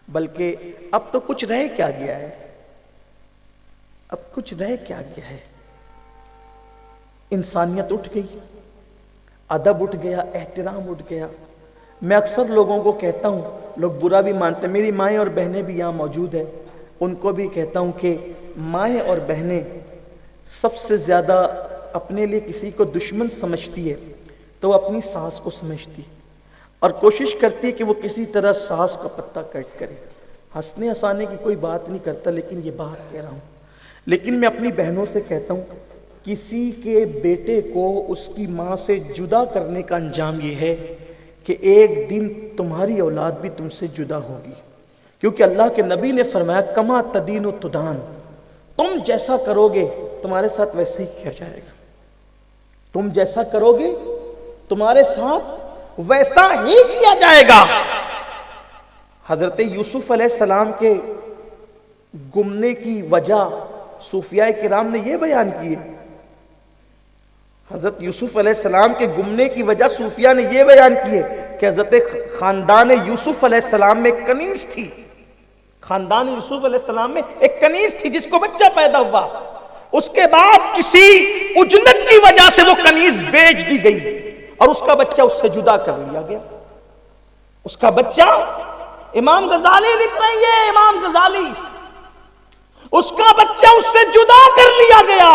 بلکہ اب تو کچھ رہ کیا گیا ہے، اب کچھ رہ کیا گیا ہے؟ انسانیت اٹھ گئی، ادب اٹھ گیا، احترام اٹھ گیا۔ میں اکثر لوگوں کو کہتا ہوں، لوگ برا بھی مانتے ہیں، میری مائیں اور بہنیں بھی یہاں موجود ہیں، ان کو بھی کہتا ہوں کہ مائیں اور بہنیں سب سے زیادہ اپنے لیے کسی کو دشمن سمجھتی ہے تو وہ اپنی ساس کو سمجھتی ہے اور کوشش کرتی ہے کہ وہ کسی طرح ساس کا پتہ کٹ کرے۔ ہنسنے ہنسانے کی کوئی بات نہیں کرتا، لیکن یہ بات کہہ رہا ہوں۔ لیکن میں اپنی بہنوں سے کہتا ہوں، کسی کے بیٹے کو اس کی ماں سے جدا کرنے کا انجام یہ ہے کہ ایک دن تمہاری اولاد بھی تم سے جدا ہوگی، کیونکہ اللہ کے نبی نے فرمایا کما تدین و تدان، تم جیسا کرو گے تمہارے ساتھ ویسے ہی کیا جائے گا، تم جیسا کرو گے تمہارے ساتھ ویسا ہی کیا جائے گا۔ حضرت یوسف علیہ السلام کے گمنے کی وجہ صوفیاء کرام نے یہ بیان کی ہے، حضرت یوسف علیہ السلام کے گمنے کی وجہ صوفیاء نے یہ بیان کی ہے کہ حضرت خاندان یوسف علیہ السلام میں ایک کنیز تھی، خاندان یوسف علیہ السلام میں ایک کنیز تھی جس کو بچہ پیدا ہوا، اس کے بعد کسی اجنت کی وجہ سے وہ کنیز بیچ دی گئی اور اس کا بچہ اس سے جدا کر لیا گیا۔ اس کا بچہ، امام غزالی لکھ رہے ہیں، امام غزالی، اس کا بچہ اس سے جدا کر لیا گیا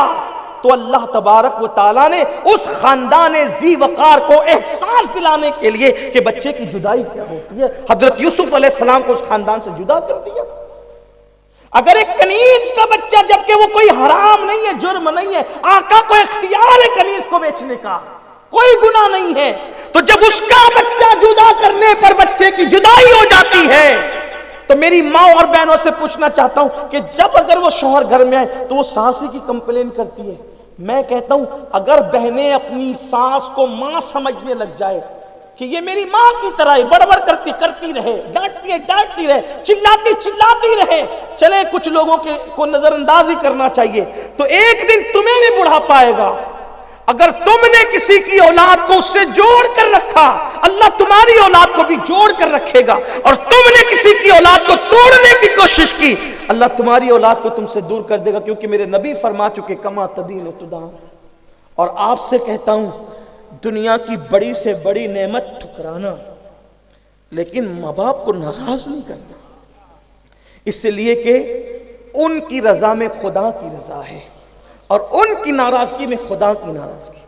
تو اللہ تبارک و تعالیٰ نے اس خاندان ذی وقار کو احساس دلانے کے لیے کہ بچے کی جدائی کیا ہوتی ہے، حضرت یوسف علیہ السلام کو اس خاندان سے جدا کر دیا۔ اگر ایک کنیز کا بچہ، جبکہ وہ کوئی حرام نہیں ہے، جرم نہیں ہے، آقا کو اختیار ہے کنیز کو بیچنے کا، کوئی گناہ نہیں ہے، تو جب اس کا بچہ جدا کرنے پر بچے کی جدائی ہو جاتی ہے تو میری ماں اور بہنوں سے پوچھنا چاہتا ہوں کہ جب اگر وہ شوہر گھر میں آئے تو وہ ساس ہی کی کمپلین کرتی ہے، میں کہتا ہوں اگر بہنیں اپنی ساس کو ماں سمجھنے لگ جائے کہ یہ میری ماں کی طرح ہے، بڑبڑ کرتی رہے، ڈانٹتی رہے، چلاتی رہے، چلے کچھ لوگوں کو نظر اندازی کرنا چاہیے، تو ایک دن تمہیں بھی بڑھاپا آئے گا۔ اگر تم نے کسی کی اولاد کو اس سے جوڑ کر رکھا، اللہ تمہاری اولاد کو بھی جوڑ کر رکھے گا، اور تم نے کسی کی اولاد کو توڑنے کی کوشش کی، اللہ تمہاری اولاد کو تم سے دور کر دے گا، کیونکہ میرے نبی فرما چکے کما تدین و تدان۔ اور آپ سے کہتا ہوں، دنیا کی بڑی سے بڑی نعمت ٹھکرانا، لیکن ماں باپ کو ناراض نہیں کرنا، اس لیے کہ ان کی رضا میں خدا کی رضا ہے اور ان کی ناراضگی میں خدا کی ناراضگی۔